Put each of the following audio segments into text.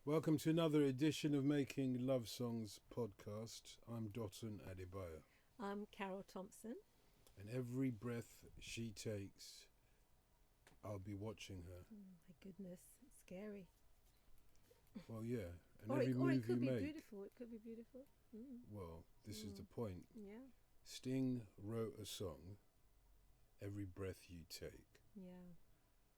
Welcome to another edition of Making Love Songs podcast. I'm Dotun Adebayo. I'm Carroll Thompson. And every breath she takes, I'll be watching her. Oh my goodness, it's scary. Well, yeah. And Or every it move could you be make. beautiful. It could be beautiful. Well, this is the point. Yeah. Sting wrote a song, Every Breath You Take. Yeah.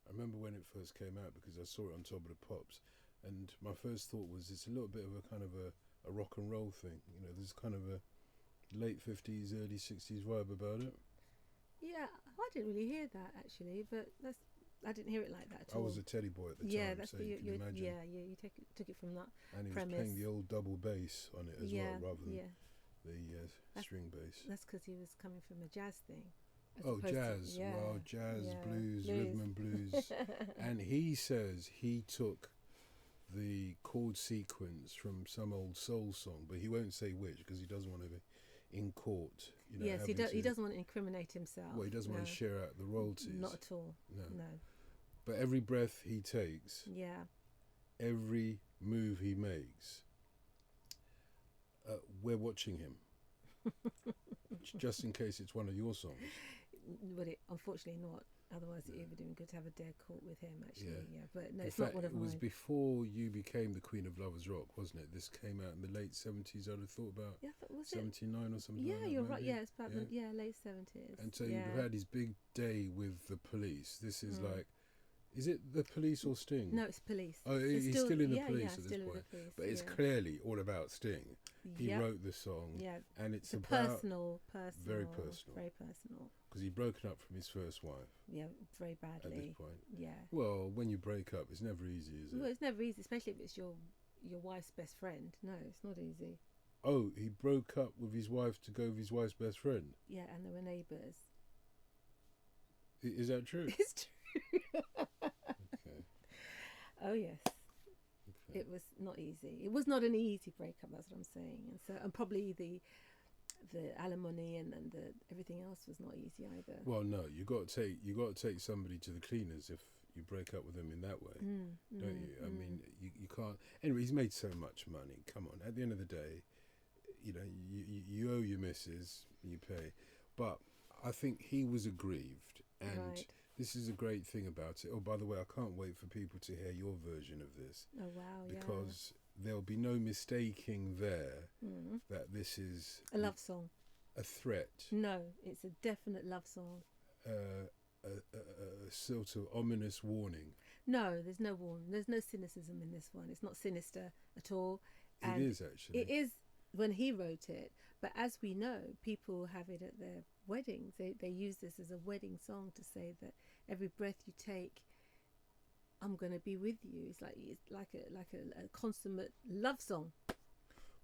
I remember when it first came out because I saw it on Top of the Pops. And my first thought was it's a little bit of a kind of a rock and roll thing. You know, there's kind of a late 50s, early 60s vibe about it. Yeah, I didn't really hear that actually, but I didn't hear it like that at all. I was a teddy boy at the time, so you can imagine. Yeah, you took it from that and he premise. was playing the old double bass on it as well, rather than the string bass. That's because he was coming from a jazz thing. Oh, jazz. Jazz, blues, rhythm and blues. And he says he took the chord sequence from some old soul song, but he won't say which because he doesn't want to be in court. You know, yes, he doesn't want to incriminate himself. Well, he doesn't want to share out the royalties. Not at all. No. But every breath he takes, every move he makes, we're watching him. Just in case it's one of your songs. But unfortunately not. Otherwise, it would have been good to have a dare court with him, actually. Yeah. But no, it's not one of mine. It was before you became the Queen of Lovers Rock, wasn't it? This came out in the late 70s, I'd have thought about 79 or something like that. Yeah, you're right. Maybe. Yeah, it's about late 70s. And so you've had his big day with the Police. This is like, is it the Police or Sting? No, it's Police. Oh, he's still in the Police at this still point. In the police, but it's clearly all about Sting. He wrote the song, and it's about very personal. Because he'd broken up from his first wife. Yeah, very badly. At this point. Yeah. Well, when you break up, it's never easy, is it? Well, it's never easy, especially if it's your wife's best friend. No, it's not easy. Oh, he broke up with his wife to go with his wife's best friend? Yeah, and they were neighbours. Is that true? It's true. Okay. Oh, yes. Okay. It was not easy. It was not an easy breakup, that's what I'm saying. And probably the alimony and the everything else was not easy either. Well, no, you got to take somebody to the cleaners if you break up with them in that way, don't you? I mean, you can't. Anyway, he's made so much money. Come on, at the end of the day, you know, you owe your missus, you pay. But I think he was aggrieved, and this is a great thing about it. Oh, by the way, I can't wait for people to hear your version of this. Oh wow! Because there'll be no mistaking there that this is a love song, a threat. No, it's a definite love song. A sort of ominous warning. No, there's no warning. There's no cynicism in this one. It's not sinister at all. And it is actually. It is when he wrote it, but as we know, people have it at their weddings. They use this as a wedding song to say that every breath you take, I'm going to be with you. It's like a consummate love song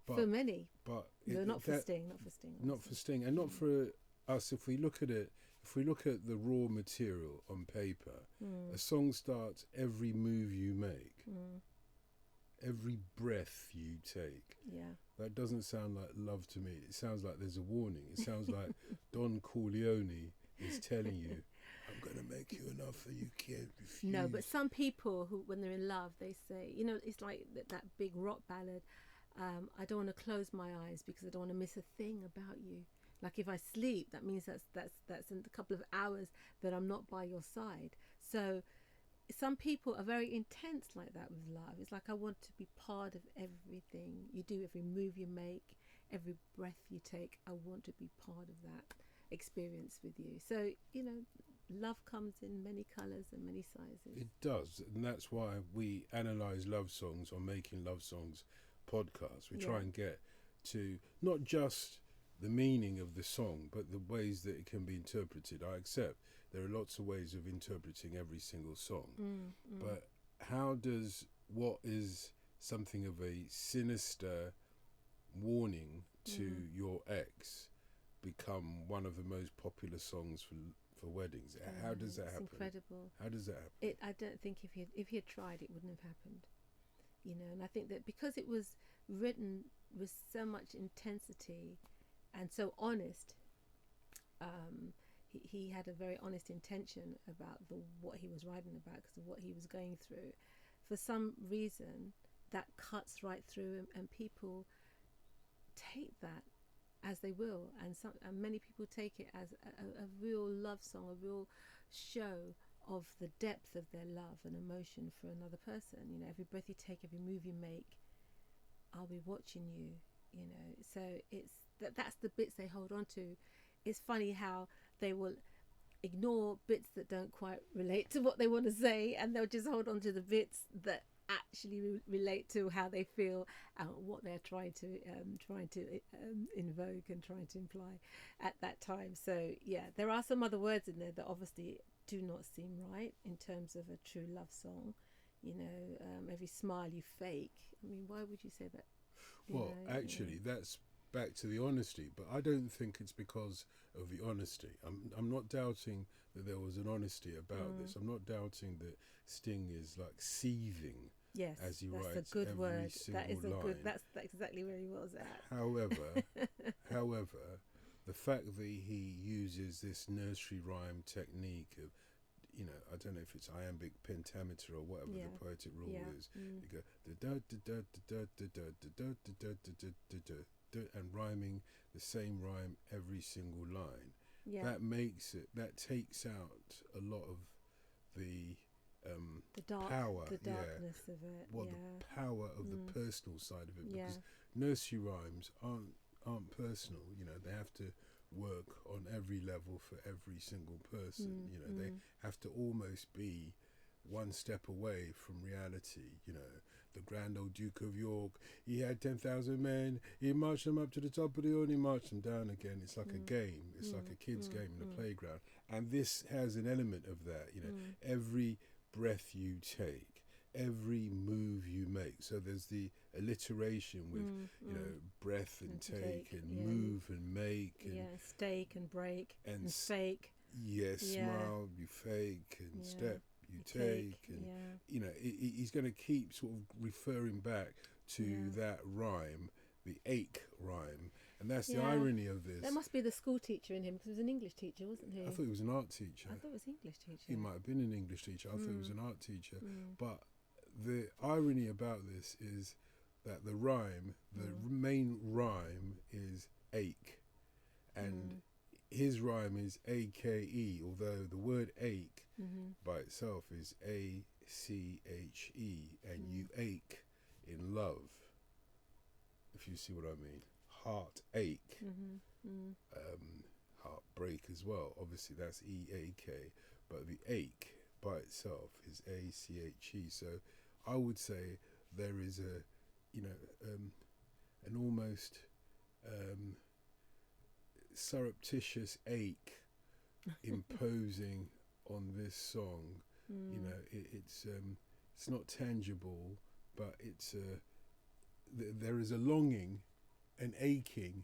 for many. But not for Sting. Not for Sting, and not for us. If we look at it, if we look at the raw material on paper, a song starts every move you make, every breath you take. Yeah. That doesn't sound like love to me. It sounds like there's a warning. It sounds like Don Corleone is telling you, I'm going to make you an offer you can't refuse. No, but some people who, when they're in love, they say, you know, it's like that big rock ballad, I don't want to close my eyes because I don't want to miss a thing about you. Like if I sleep, that means that's in a couple of hours that I'm not by your side. So some people are very intense like that with love. It's like, I want to be part of everything you do, every move you make, every breath you take. I want to be part of that experience with you. So, you know, love comes in many colours and many sizes. It does, and that's why we analyse love songs on Making Love Songs podcast. We try and get to not just the meaning of the song, but the ways that it can be interpreted. I accept there are lots of ways of interpreting every single song, but how does what is something of a sinister warning to your ex become one of the most popular songs for weddings? How does that happen? It's incredible. How does that happen? I don't think if he had tried, it wouldn't have happened. You know, and I think that because it was written with so much intensity and so honest, he had a very honest intention about what he was writing about because of what he was going through. For some reason, that cuts right through, and people take that as they will, and many people take it as a real love song, a real show of the depth of their love and emotion for another person. You know, every breath you take, every move you make, I'll be watching you. You know, so it's that's the bits they hold on to. It's funny how they will ignore bits that don't quite relate to what they want to say, and they'll just hold on to the bits that actually relate to how they feel and what they're trying to invoke and trying to imply at that time. So yeah, there are some other words in there that obviously do not seem right in terms of a true love song. You know, every smile you fake. I mean, why would you say that? Well, actually, that's back to the honesty, but I don't think it's because of the honesty. I'm not doubting that there was an honesty about this. I'm not doubting that Sting is like seething. Yes, as he that's writes a good every word. single That is a line. good. That's exactly where he was at. However, the fact that he uses this nursery rhyme technique of, you know, I don't know if it's iambic pentameter or whatever the poetic rule is. You go da da da da da da da da da da, and rhyming the same rhyme every single line. That makes it. That takes out a lot of the power, the darkness of it. The power of the personal side of it, because nursery rhymes aren't personal. You know, they have to work on every level for every single person. You know, they have to almost be one step away from reality. You know, the grand old Duke of York, he had 10,000 men, he marched them up to the top of the hill and he marched them down again. It's like a game. It's like a kid's game in the playground. And this has an element of that. You know, every breath you take, every move you make. So there's the alliteration with you know, breath and take and move and make and stake and break and fake. Smile, you fake, and step, you take, and you know, he's going to keep sort of referring back to that rhyme, the ache rhyme. And that's the irony of this. That must be the school teacher in him, because he was an English teacher, wasn't he? I thought he was an art teacher. I thought it was English teacher. He might have been an English teacher. I thought he was an art teacher. But the irony about this is that the rhyme, the main rhyme is ache. And his rhyme is A-K-E, although the word ache by itself is A-C-H-E, and you ache in love, if you see what I mean. Heartache, heartbreak as well. Obviously, that's E-A-K, but the ache by itself is A-C-H-E. So I would say there is a, you know, an almost surreptitious ache imposing on this song. You know, it's not tangible, but it's there is a longing, an aching,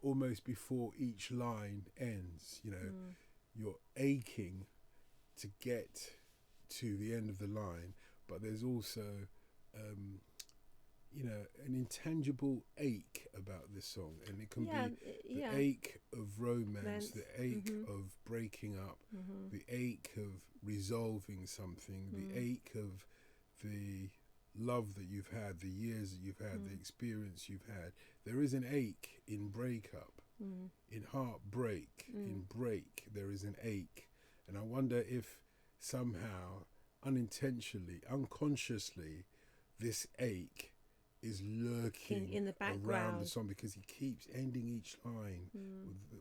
almost before each line ends. You know, you're aching to get to the end of the line, but there's also you know, an intangible ache about this song, and it can be the ache of romance, the ache of breaking up, the ache of resolving something, the ache of the love that you've had, the years that you've had, the experience you've had. There is an ache in breakup, in heartbreak, in break. There is an ache, and I wonder if somehow, unintentionally, unconsciously, this ache is lurking in the background around the song, because he keeps ending each line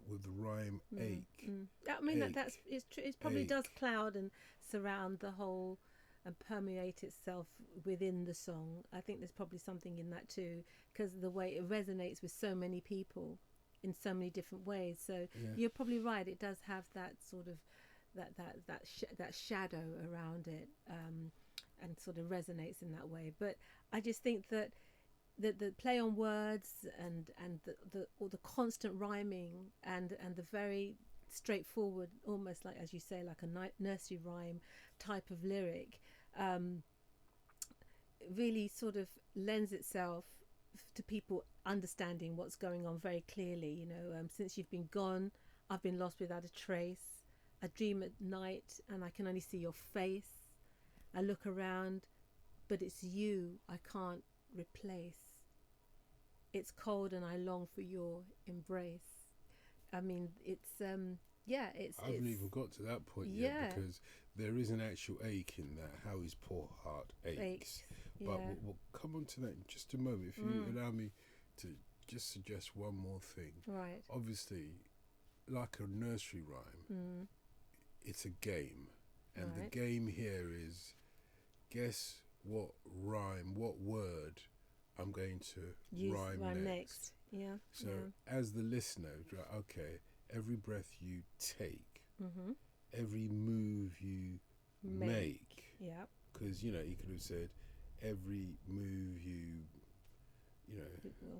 with the rhyme ache. I mean, that's it's true. It probably does cloud and surround the whole and permeate itself within the song. I think there's probably something in that too, because of the way it resonates with so many people in so many different ways. So you're probably right. It does have that sort of that shadow around it, and sort of resonates in that way. But I just think that the play on words and the constant rhyming and the very straightforward, almost like, as you say, like a nursery rhyme type of lyric, really sort of lends itself to people understanding what's going on very clearly. You know, since you've been gone, I've been lost without a trace. I dream at night and I can only see your face. I look around, but it's you I can't replace. It's cold and I long for your embrace. I mean, it's I haven't even got to that point yet, because there is an actual ache in that, how his poor heart aches. But we'll come on to that in just a moment. If you allow me to just suggest one more thing. Right. Obviously, like a nursery rhyme, it's a game. And the game here is, guess what word I'm going to rhyme next. Yeah. So as the listener, okay, every breath you take, every move you make. Yeah. Because, he could have said, every move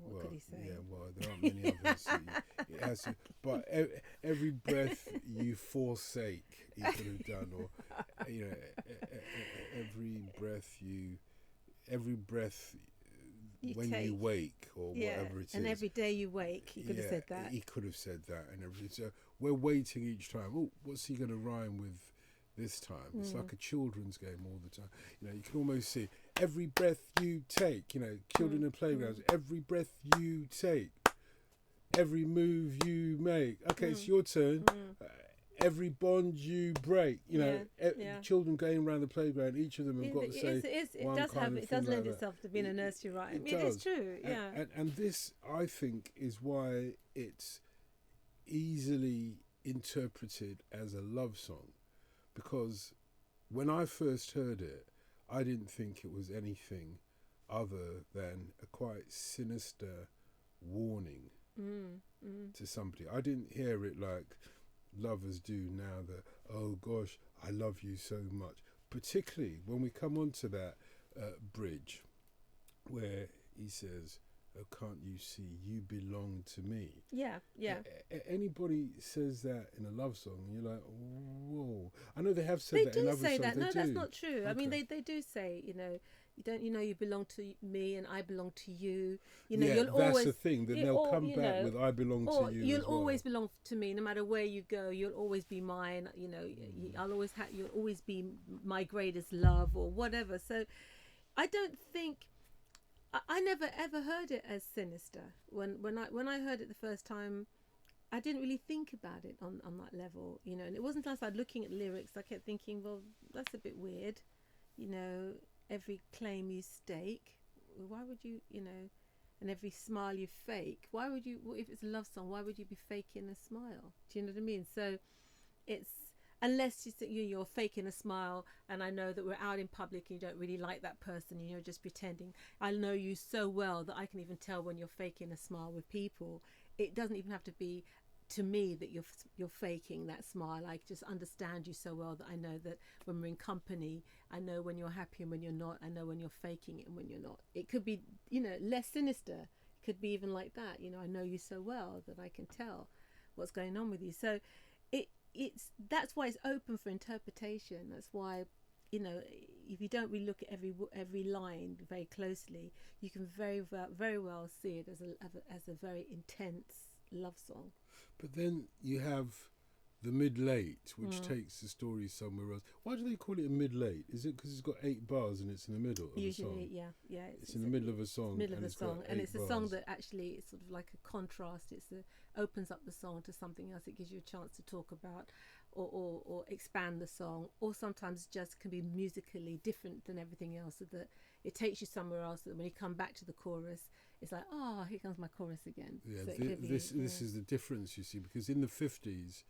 what could he say? Yeah, well, there aren't many others. So it has to, but every breath you forsake, he could have done, or every breath when take. you wake, or whatever it is. And every day you wake, he could have said that. He could have said that, and everything. So we're waiting each time. Oh, what's he going to rhyme with this time? It's like a children's game all the time. You can almost see every breath you take. Children in playgrounds. Every breath you take, every move you make. Okay, it's your turn. Every bond you break. Children going around the playground. Each of them have got to say one kind of it does lend like itself to being a nursery rhyme. It is true. Yeah. And this, I think, is why it's easily interpreted as a love song. Because when I first heard it, I didn't think it was anything other than a quite sinister warning to somebody. I didn't hear it like lovers do now, that, oh gosh, I love you so much. Particularly when we come on to that bridge where he says, oh, can't you see you belong to me? Yeah. Anybody says that in a love song, and you're like, whoa. I know they have said that in other songs. They do say that. No, that's not true. Okay. I mean, they do say, you belong to me and I belong to you. You'll always, the thing. Then they'll come back with I belong to you. You'll always belong to me, no matter where you go. You'll always be mine. You'll always be my greatest love, or whatever. So, I don't think. I never ever heard it as sinister. When I heard it the first time, I didn't really think about it on that level, And it wasn't until I started looking at lyrics, I kept thinking, well, that's a bit weird, Every claim you stake, why would you, and every smile you fake, why would you? If it's a love song, why would you be faking a smile? Do you know what I mean? So, it's. Unless you're faking a smile, and I know that we're out in public and you don't really like that person and you're just pretending. I know you so well that I can even tell when you're faking a smile with people. It doesn't even have to be to me that you're faking that smile. I just understand you so well that I know that when we're in company, I know when you're happy and when you're not. I know when you're faking it and when you're not. It could be, less sinister. It could be even like that. I know you so well that I can tell what's going on with you. So that's why it's open for interpretation. That's why, if you don't really look at every line very closely, you can very well see it as a very intense love song. But then you have the mid-late, which takes the story somewhere else. Why do they call it a mid-late? Is it because it's got 8 bars and it's in the middle of a song? Usually, yeah. It's in the middle of a song. Middle of a song, and it's bars. A song that actually is sort of like a contrast. Opens up the song to something else. It gives you a chance to talk about or expand the song, or sometimes just can be musically different than everything else, so that it takes you somewhere else, so that when you come back to the chorus, it's like, oh, here comes my chorus again. Yeah, so this is the difference, you see, because in the 50s,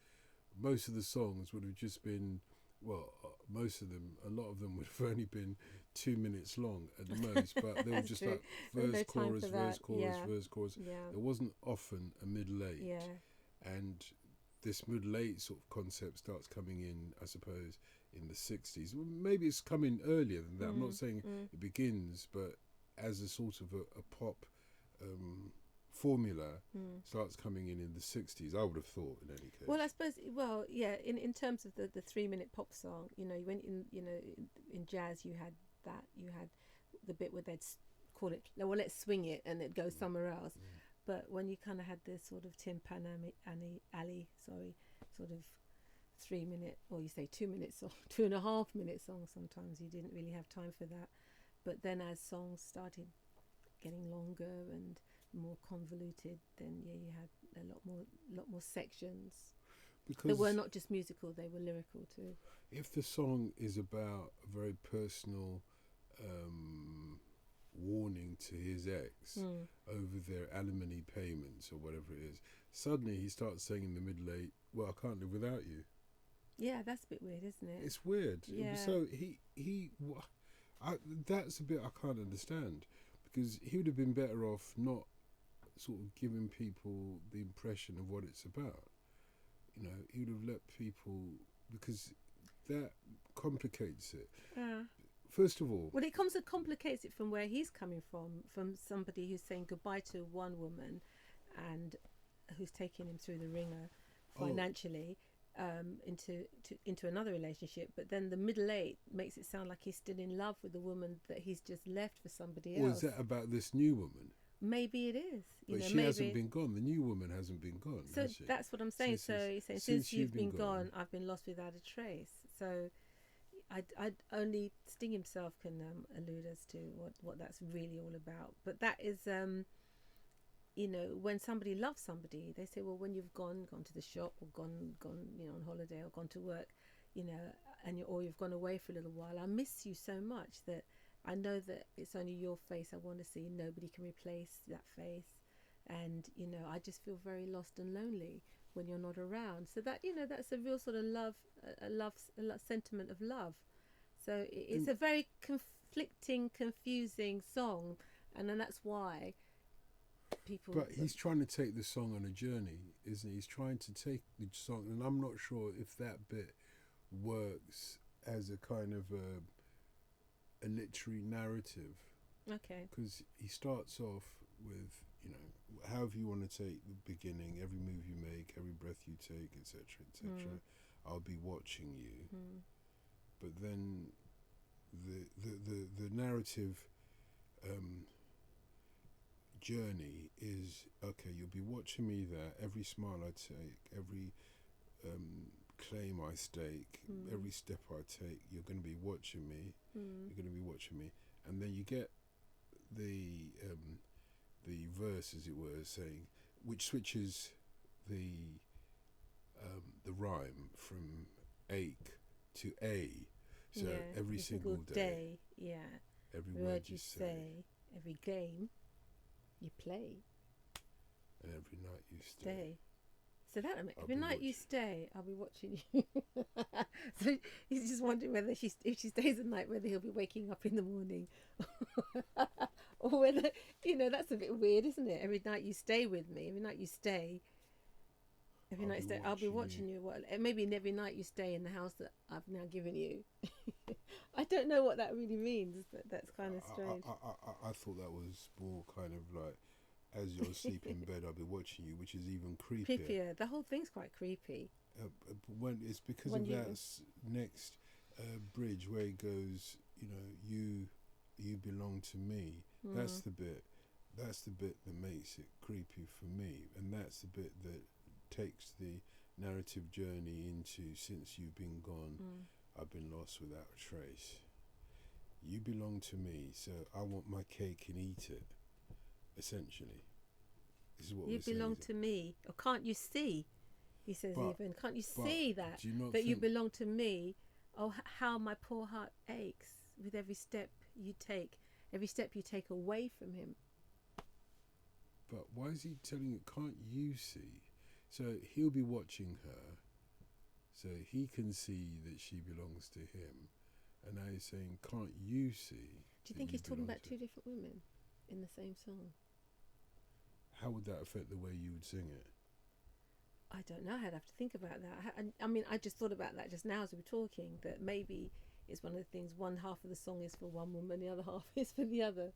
most of the songs would have just been, well, most of them, a lot of them would have only been 2 minutes long at the most, but they were just like verse, chorus, verse, chorus, verse, chorus. Yeah. There wasn't often a mid-late. Yeah. And this mid-late sort of concept starts coming in, I suppose, in the 60s. Well, maybe it's coming earlier than that. I'm not saying it begins, but as a sort of a pop formula starts coming in the 60s, I would have thought, in any case. Well, I suppose, in terms of the 3-minute pop song, when in jazz you had the bit where they'd call it, well, let's swing it, and it'd go somewhere else. But when you kind of had this sort of Tim Pan Alley, sort of 3-minute, or you say 2 minutes or 2.5 minute song, sometimes you didn't really have time for that. But then as songs started getting longer and more convoluted, then you had a lot more sections. Because They were not just musical; they were lyrical too. if the song is about a very personal warning to his ex over their alimony payments or whatever it is, suddenly he starts saying in the middle eight, "Well, I can't live without you." Yeah, that's a bit weird, isn't it? It's weird. Yeah. So that's a bit I can't understand, because he would have been better off not sort of giving people the impression of what it's about. You know, he would have let people, because that complicates it. First of all, well, it complicates it from where he's coming from somebody who's saying goodbye to one woman, and who's taking him through the ringer financially. Into another relationship, but then the middle eight makes it sound like he's still in love with the woman that he's just left for somebody else. Or is that about this new woman? Maybe it is. But she hasn't been gone. The new woman hasn't been gone. So that's what I'm saying. So he's saying, since you've been gone, I've been lost without a trace. So I only Sting himself can allude as to what that's really all about. But that is when somebody loves somebody, they say, well, when you've gone to the shop or gone, on holiday or gone to work, or you've gone away for a little while, I miss you so much that I know that it's only your face I want to see. Nobody can replace that face. And, I just feel very lost and lonely when you're not around. So that, that's a real sort of a sentiment of love. So it's a very conflicting, confusing song. And then that's why people... But he's trying to take the song on a journey, isn't he? He's trying to take the song, and I'm not sure if that bit works as a kind of a literary narrative. Okay. Because he starts off with, however you want to take the beginning, every move you make, every breath you take, etc., etc. I'll be watching you. But then the narrative journey is, okay, you'll be watching me there. Every smile I take, every claim I stake, every step I take, you're going to be watching me. You're going to be watching me. And then you get the verse, as it were, saying, which switches the rhyme from ache to a. So every single day, every word you say, every game you play, and every night you stay. So that every night you stay, I'll be watching you. So he's just wondering whether if she stays at night, whether he'll be waking up in the morning, or whether that's a bit weird, isn't it? Every night you stay with me. Every night you stay. Every night stay. I'll be watching you. Well, maybe every night you stay in the house that I've now given you. I don't know what that really means, but that's kind of strange. I thought that was more kind of like, as you're asleep in bed, I'll be watching you, which is even creepier. Creepier. The whole thing's quite creepy. When it's because of that next bridge where he goes, you belong to me. That's the bit that makes it creepy for me, and that's the bit that takes the narrative journey into, since you've been gone, I've been lost without a trace. You belong to me, so I want my cake and eat it. Essentially, this is what you belong to me. Or can't you see? He says, can't you see that you belong to me? Oh, how my poor heart aches with every step you take away from him. But why is he telling you, can't you see? So he'll be watching her, so he can see that she belongs to him, and now he's saying, can't you see? Do you think he's talking about two different women in the same song? How would that affect the way you would sing it? I don't know. I'd have to think about that. I mean, I just thought about that just now as we were talking, that maybe it's one of the things, one half of the song is for one woman, the other half is for the other,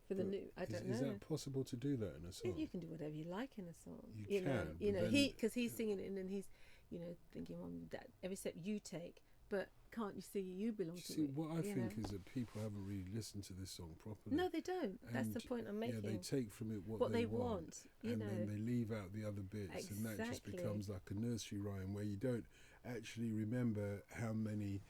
for the new. I don't know. Is that possible to do that in a song? You can do whatever you like in a song. You can. Because he's singing it and then he's, thinking, well, that every step you take, but can't you see you belong to me? What I think is that people haven't really listened to this song properly. No, they don't. That's the point I'm making. Yeah, they take from it what they want, and then they leave out the other bits, and that just becomes like a nursery rhyme where you don't actually remember how many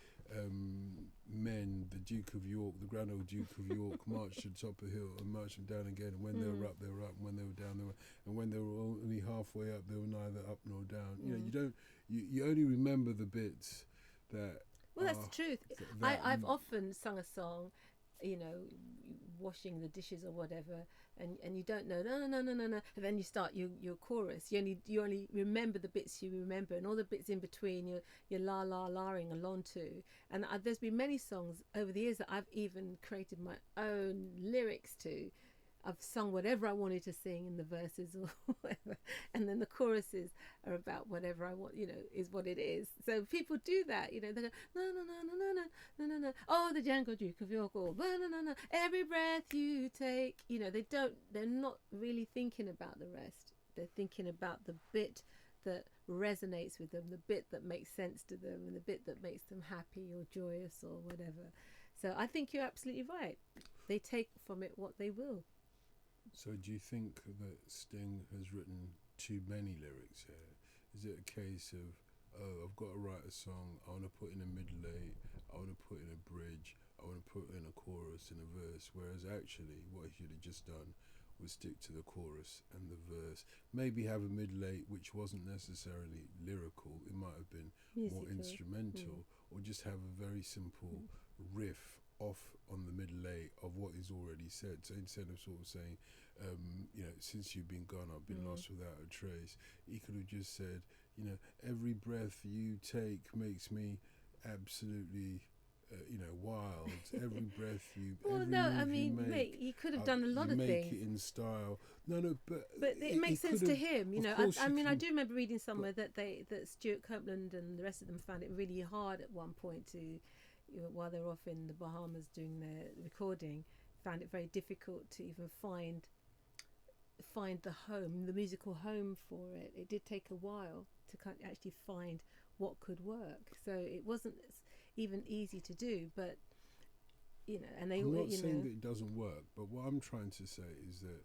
men, the Duke of York, the Grand Old Duke of York, marched to the top of the hill and marched them down again. And when they were up, they were up. And when they were down, they were. And when they were only halfway up, they were neither up nor down. You know, you only remember the bits that. Well, that's the truth. I've often sung a song, you know, washing the dishes or whatever, and you don't know, no, and then you start your chorus. You only remember the bits you remember, and all the bits in between you're la-ing along to. And there's been many songs over the years that I've even created my own lyrics to. I've sung whatever I wanted to sing in the verses or whatever, and then the choruses are about whatever I want, you know, is what it is. So people do that, you know, they go, no, oh, the Django Duke of York, or no, every breath you take, you know, they're not really thinking about the rest. They're thinking about the bit that resonates with them, the bit that makes sense to them, and the bit that makes them happy or joyous or whatever. So I think you're absolutely right. They take from it what they will. So do you think that Sting has written too many lyrics here? Is it a case of, oh, I've got to write a song, I want to put in a middle eight, I want to put in a bridge, I want to put in a chorus and a verse, whereas actually what he should have just done was stick to the chorus and the verse, maybe have a middle eight which wasn't necessarily lyrical, it might have been musical, more instrumental, or just have a very simple riff off on the middle eight of what is already said. So instead of sort of saying, you know, since you've been gone, I've been lost without a trace, he could have just said, you know, every breath you take makes me absolutely, you know, wild. Every breath you. Well, every no, move I mean, you make, mate, he could have done a lot of make things. Make it in style. No, but it makes sense to him, you know. I mean, I do remember reading somewhere that Stuart Copeland and the rest of them found it really hard at one point to, you know, while they were off in the Bahamas doing their recording, found it very difficult to even find the home, the musical home for it. It did take a while to kind of actually find what could work. So it wasn't even easy to do, but you know, and they. I'm not saying that it doesn't work, but what I'm trying to say is that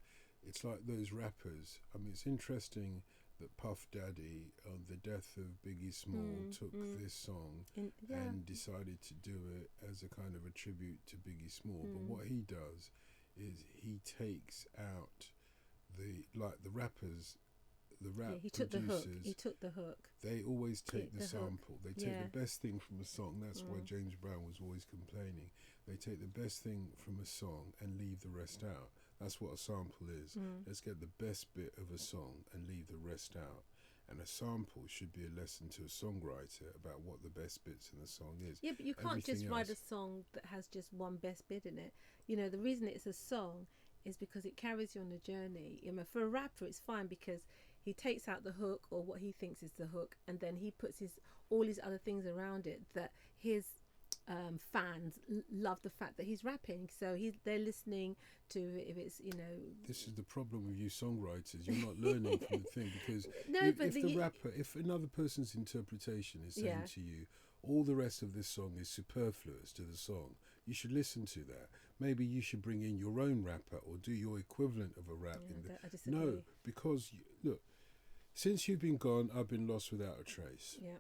it's like those rappers. I mean, it's interesting that Puff Daddy, on the death of Biggie Small, took this song and decided to do it as a kind of a tribute to Biggie Small. But what he does is he takes out the rappers, the rap he took producers. He took the hook. They always take the sample. Hook. They take the best thing from a song. That's why James Brown was always complaining. They take the best thing from a song and leave the rest out. That's what a sample is. Let's get the best bit of a song and leave the rest out. And a sample should be a lesson to a songwriter about what the best bits in the song is. Yeah, but you can't just write a song that has just one best bit in it. You know, the reason it's a song is because it carries you on a journey. You know, for a rapper, it's fine because he takes out the hook or what he thinks is the hook, and then he puts all his other things around it that his fans love the fact that he's rapping, so they're listening to if it's, you know. This is the problem with you songwriters. You're not learning from the thing, because if another person's interpretation is saying to you, all the rest of this song is superfluous to the song, you should listen to that. Maybe you should bring in your own rapper or do your equivalent of a rap in there. I disagree. No, because look, since you've been gone, I've been lost without a trace. Yeah.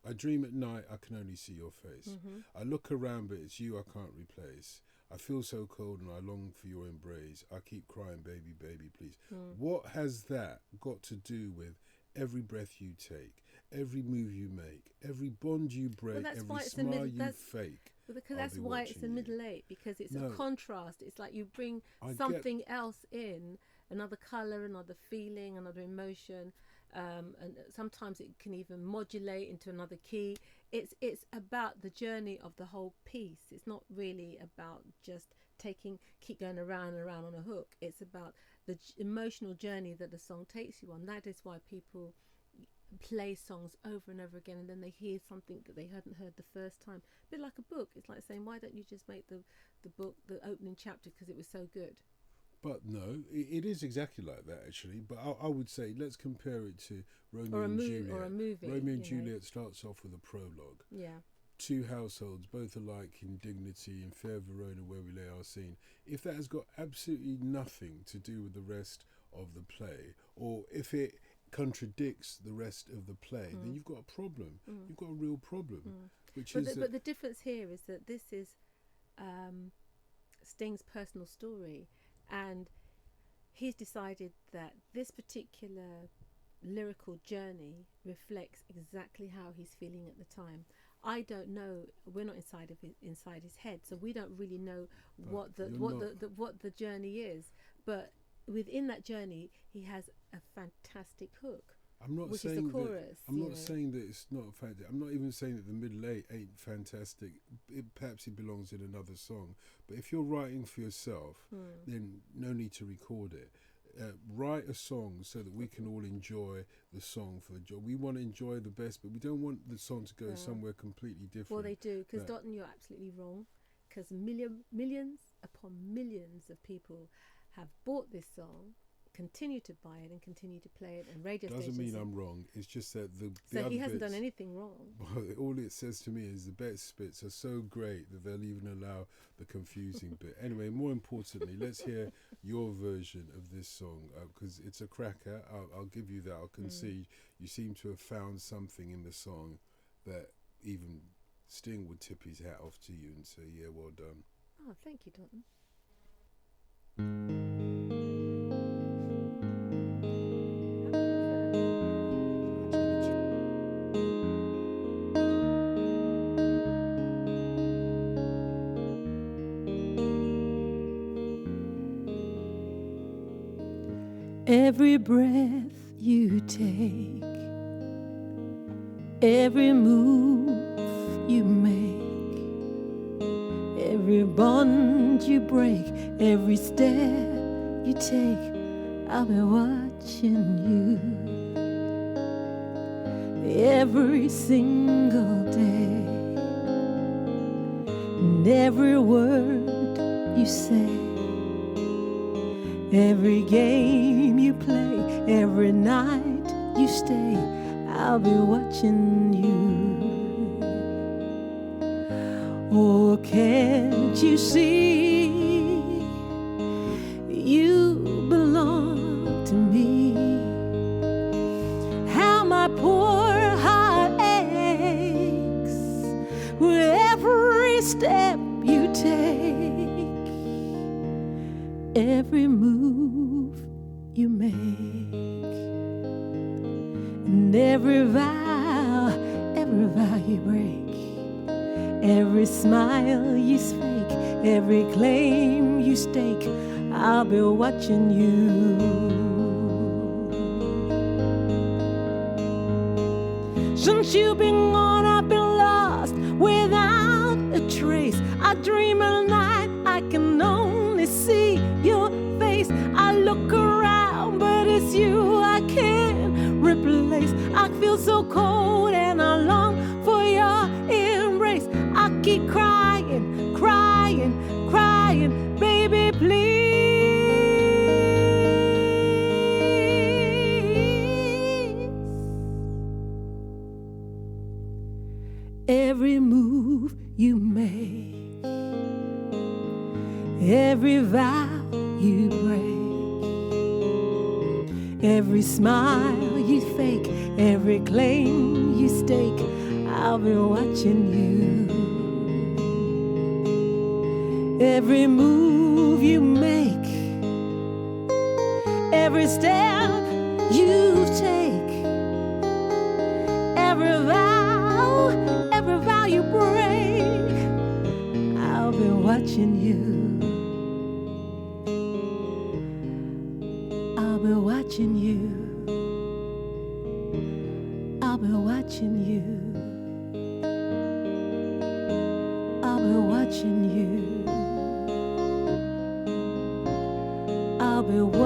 I dream at night, I can only see your face. I look around, but it's you I can't replace. I feel so cold and I long for your embrace. I keep crying, baby, baby, please. What has that got to do with every breath you take, every move you make, every bond you break, every smile you fake? Well, because that's why it's a middle eight, because it's a contrast. It's like you bring something else in, another colour, another feeling, another emotion. And sometimes it can even modulate into another key. It's about the journey of the whole piece. It's not really about just keep going around and around on a hook. It's about the emotional journey that the song takes you on. That is why people play songs over and over again, and then they hear something that they hadn't heard the first time. A bit like a book. It's like saying, why don't you just make the book the opening chapter because it was so good? But no, it is exactly like that, actually. But I would say, let's compare it to Romeo and Juliet. Or a movie. Romeo and Juliet starts off with a prologue. Yeah. Two households, both alike in dignity, in fair Verona where we lay our scene. If that has got absolutely nothing to do with the rest of the play, or if it contradicts the rest of the play, then you've got a problem. You've got a real problem. But the difference here is that this is Sting's personal story, and he's decided that this particular lyrical journey reflects exactly how he's feeling at the time. I don't know. We're not inside his head, so we don't really know what the journey is. But within that journey, he has a fantastic hook. I'm not which saying is the chorus. I'm not saying that it's not fantastic. I'm not even saying that the middle eight ain't fantastic. Perhaps it belongs in another song. But if you're writing for yourself, then no need to record it. Write a song so that we can all enjoy the song for the job. We want to enjoy the best, but we don't want the song to go somewhere completely different. Well, they do, because Dotun, you're absolutely wrong. Because millions upon millions of people have bought this song, continue to buy it and continue to play it, and radio stations. Doesn't mean I'm wrong. It's just that the so other he hasn't bits, done anything wrong. Well, all it says to me is the best bits are so great that they'll even allow the confusing bit. Anyway, more importantly, let's hear your version of this song, because it's a cracker. I'll give you that. I'll concede. You seem to have found something in the song that even Sting would tip his hat off to you and say, yeah, well done. Oh, thank you, Dotun. Every breath you take, every move you make, every bond you break, every step you take, I'll be watching you. Every single day, and every word you say, every game you play, every night you stay, I'll be watching you. Oh, can't you see? You belong to me. How my poor heart aches with every step you take, every move you make, and every vow you break, every smile you fake, every claim you stake, I'll be watching you. Since you've been gone, I've been lost without a trace. I dream at night, I can only see your face. I look around, but it's you I can't replace. I feel so cold and I long for your embrace. I keep crying, crying, crying, baby, please. Every move you make, every vow you break, every smile you fake, every claim you stake, I'll be watching you. Every move you make, every step you take, every vow you break, I'll be watching you. I'll be watching you. I'll be watching you. I'll be watching you. I'll be watching